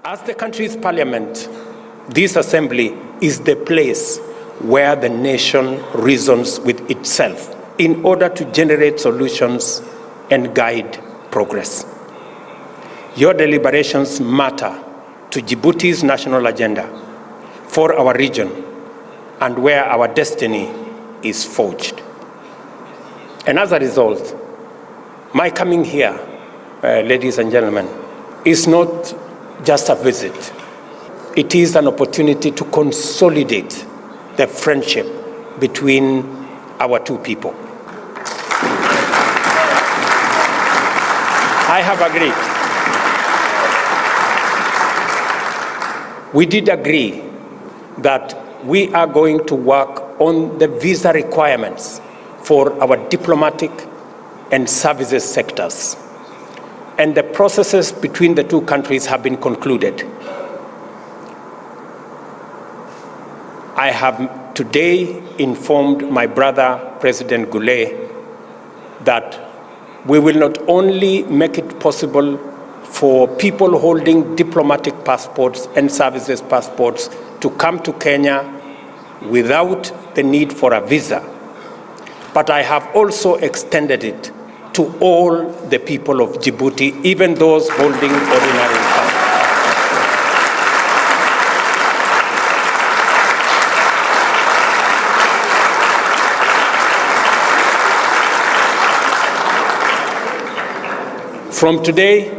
As the country's parliament, this assembly is the place where the nation reasons with itself in order to generate solutions and guide progress. Your deliberations matter to Djibouti's national agenda, for our region, and where our destiny is forged. And as a result, my coming here, ladies and gentlemen, is not just a visit. It is an opportunity to consolidate the friendship between our two people. I have agreed. We did agree that we are going to work on the visa requirements for our diplomatic and services sectors. And the processes between the two countries have been concluded. I have today informed my brother, President Goulet, that we will not only make it possible for people holding diplomatic passports and services passports to come to Kenya without the need for a visa, but I have also extended it to all the people of Djibouti, even those holding ordinary passports. From today,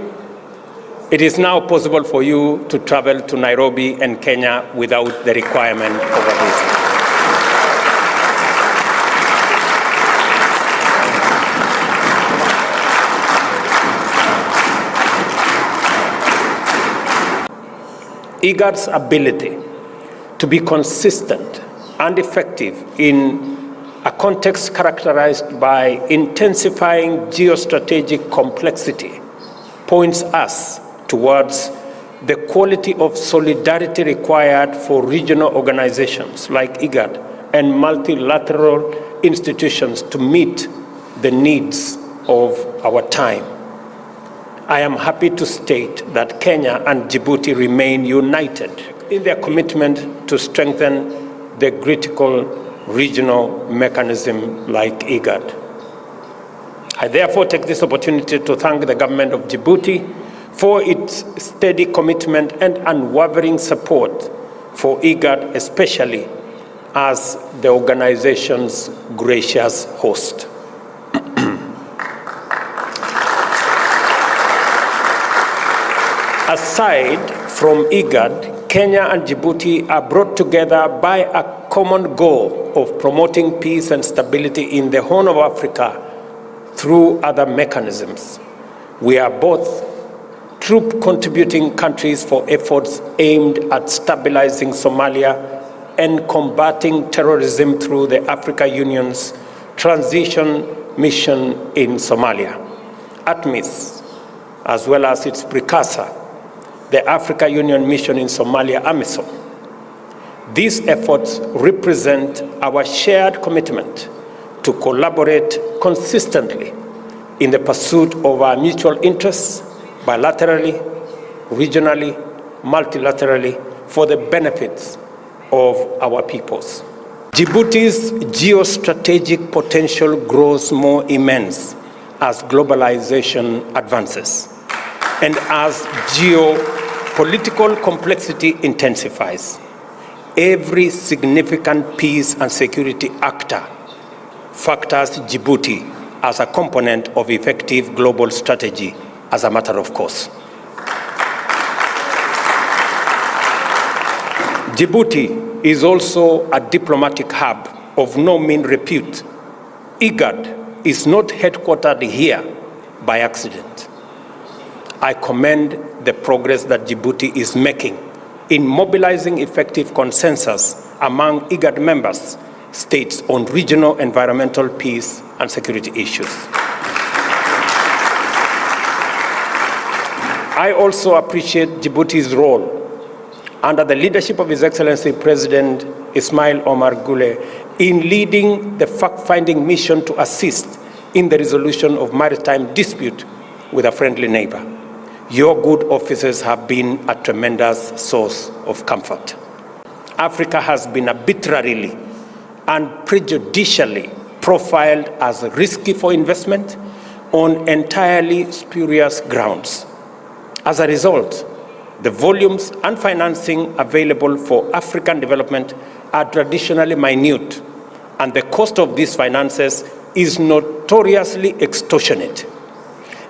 it is now possible for you to travel to Nairobi and Kenya without the requirement of a visa. IGAD's ability to be consistent and effective in a context characterized by intensifying geostrategic complexity points us towards the quality of solidarity required for regional organizations like IGAD and multilateral institutions to meet the needs of our time. I am happy to state that Kenya and Djibouti remain united in their commitment to strengthen the critical regional mechanism like IGAD. I therefore take this opportunity to thank the government of Djibouti for its steady commitment and unwavering support for IGAD, especially as the organization's gracious host. Aside from IGAD, Kenya and Djibouti are brought together by a common goal of promoting peace and stability in the Horn of Africa through other mechanisms. We are both troop-contributing countries for efforts aimed at stabilizing Somalia and combating terrorism through the Africa Union's transition mission in Somalia, ATMIS, as well as its precursor, the Africa Union mission in Somalia, AMISOM. These efforts represent our shared commitment to collaborate consistently in the pursuit of our mutual interests, bilaterally, regionally, multilaterally, for the benefits of our peoples. Djibouti's geostrategic potential grows more immense as globalization advances and as geopolitical complexity intensifies. Every significant peace and security actor factors Djibouti as a component of effective global strategy as a matter of course. Djibouti is also a diplomatic hub of no mean repute. IGAD is not headquartered here by accident. I commend the progress that Djibouti is making in mobilizing effective consensus among IGAD members states on regional environmental peace and security issues. I also appreciate Djibouti's role under the leadership of His Excellency President Ismail Omar Guelleh in leading the fact-finding mission to assist in the resolution of maritime dispute with a friendly neighbor. Your good offices have been a tremendous source of comfort. Africa has been arbitrarily and prejudicially profiled as risky for investment on entirely spurious grounds. As a result, the volumes and financing available for African development are traditionally minute, and the cost of these finances is notoriously extortionate.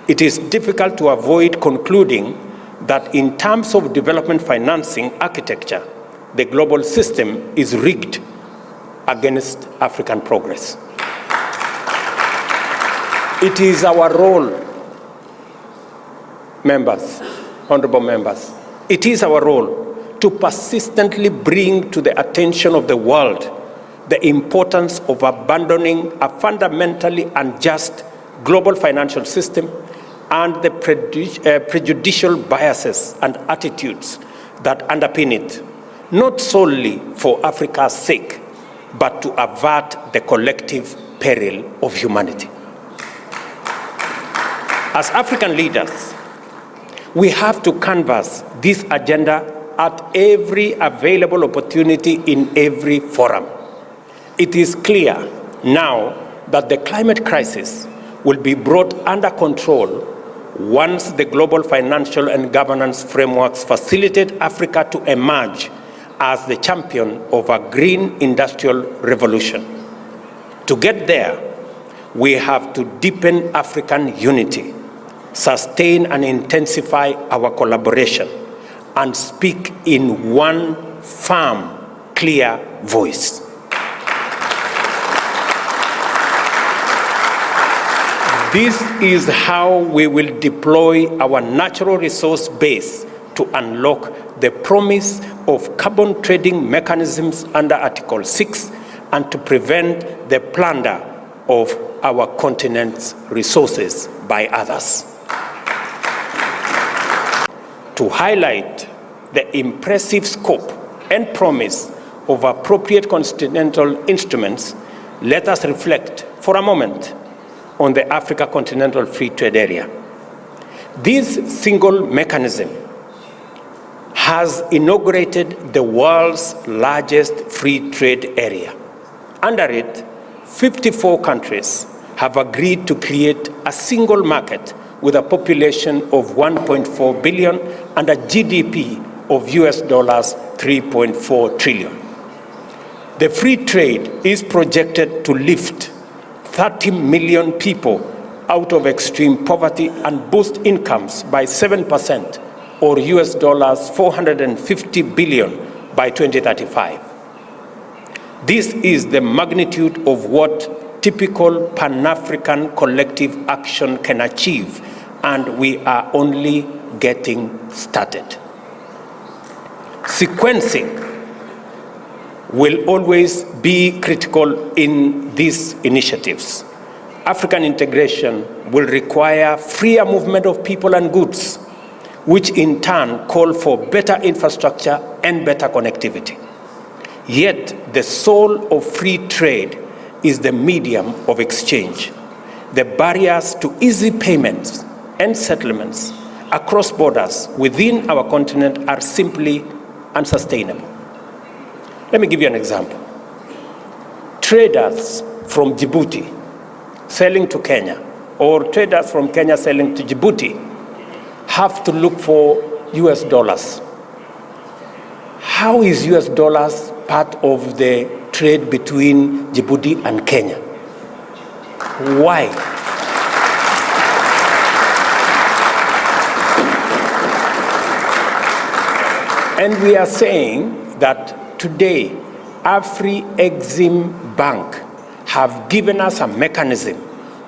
It is difficult to avoid concluding that in terms of development financing architecture, the global system is rigged against African progress. It is our role, members, honorable members, it is our role to persistently bring to the attention of the world the importance of abandoning a fundamentally unjust global financial system and the prejudicial biases and attitudes that underpin it, not solely for Africa's sake, but to avert the collective peril of humanity. As African leaders, we have to canvass this agenda at every available opportunity in every forum. It is clear now that the climate crisis will be brought under control once the global financial and governance frameworks facilitate Africa to emerge as the champion of a green industrial revolution. To get there, we have to deepen African unity, sustain and intensify our collaboration, and speak in one firm, clear voice. This is how we will deploy our natural resource base to unlock the promise of carbon trading mechanisms under Article 6 and to prevent the plunder of our continent's resources by others. To highlight the impressive scope and promise of appropriate continental instruments, let us reflect for a moment on the Africa Continental Free Trade Area. This single mechanism has inaugurated the world's largest free trade area. Under it, 54 countries have agreed to create a single market with a population of 1.4 billion and a GDP of US dollars 3.4 trillion. The free trade is projected to lift 30 million people out of extreme poverty and boost incomes by 7%, or US dollars 450 billion by 2035. This is the magnitude of what typical Pan-African collective action can achieve, and we are only getting started. Sequencing will always be critical in these initiatives. African integration will require freer movement of people and goods, which in turn call for better infrastructure and better connectivity. Yet the soul of free trade is the medium of exchange. The barriers to easy payments and settlements across borders within our continent are simply unsustainable. Let me give you an example. Traders from Djibouti selling to Kenya, or traders from Kenya selling to Djibouti, have to look for US dollars. How is US dollars part of the trade between Djibouti and Kenya? Why? And we are saying that today, Afri-Exim Bank have given us a mechanism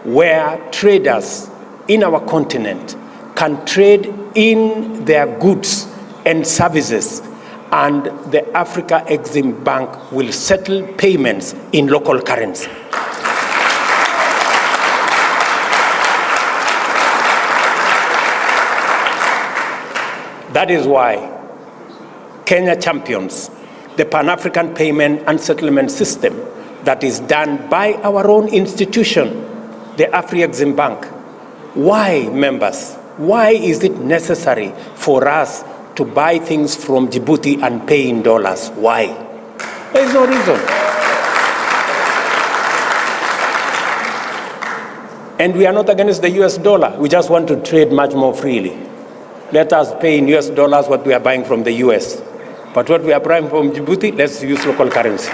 where traders in our continent can trade in their goods and services, and the Africa-Exim Bank will settle payments in local currency. That is why Kenya champions the Pan-African payment and settlement system that is done by our own institution, the Afri-Exim Bank. Why, members? Why is it necessary for us to buy things from Djibouti and pay in dollars? Why? There is no reason. And we are not against the US dollar. We just want to trade much more freely. Let us pay in US dollars what we are buying from the US. But what we are buying from Djibouti, let's use local currency.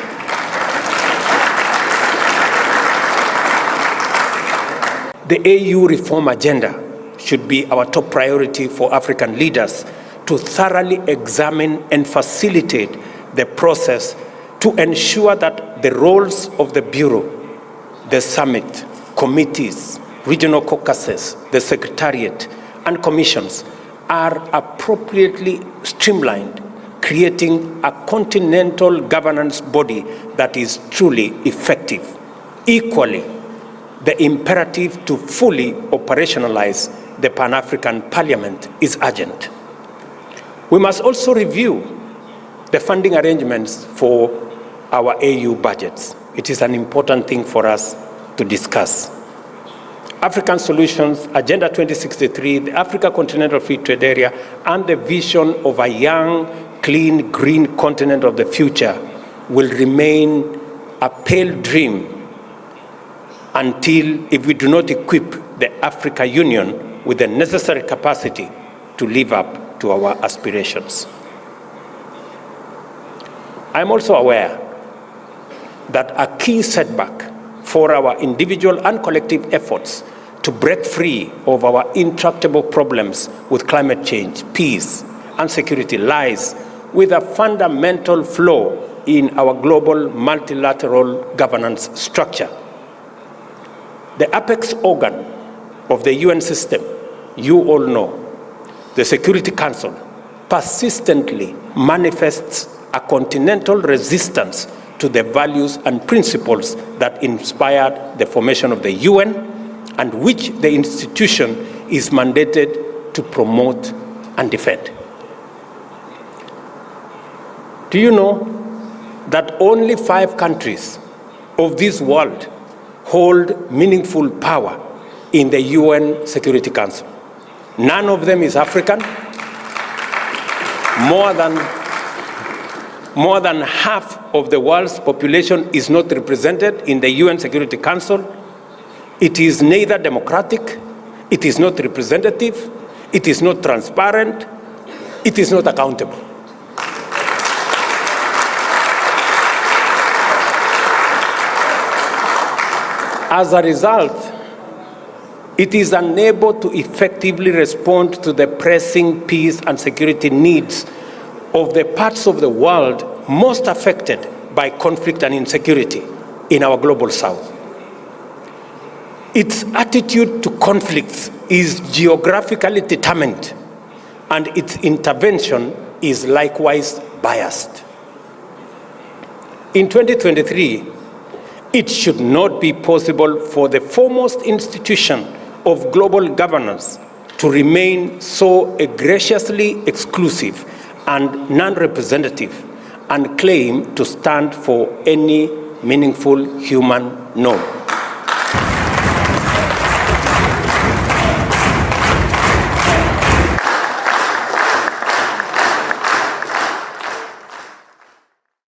The AU reform agenda should be our top priority for African leaders to thoroughly examine and facilitate the process to ensure that the roles of the Bureau, the summit, committees, regional caucuses, the Secretariat, and commissions are appropriately streamlined, creating a continental governance body that is truly effective. Equally, the imperative to fully operationalize the Pan-African Parliament is urgent. We must also review the funding arrangements for our AU budgets. It is an important thing for us to discuss. African Solutions, Agenda 2063, the Africa Continental Free Trade Area, and the vision of a young, clean, green continent of the future will remain a pale dream until, if we do not equip the Africa Union with the necessary capacity to live up to our aspirations. I'm also aware that a key setback for our individual and collective efforts to break free of our intractable problems with climate change, peace, and security lies with a fundamental flaw in our global multilateral governance structure. The apex organ of the UN system, you all know, the Security Council, persistently manifests a continental resistance to the values and principles that inspired the formation of the UN and which the institution is mandated to promote and defend. Do you know that only 5 countries of this world hold meaningful power in the UN Security Council? None of them is African. More than half of the world's population is not represented in the UN Security Council. It is neither democratic, it is not representative, it is not transparent, it is not accountable. As a result, it is unable to effectively respond to the pressing peace and security needs of the parts of the world most affected by conflict and insecurity in our global south. Its attitude to conflicts is geographically determined, and its intervention is likewise biased. In 2023, it should not be possible for the foremost institution of global governance to remain so egregiously exclusive and non-representative and claim to stand for any meaningful human norm.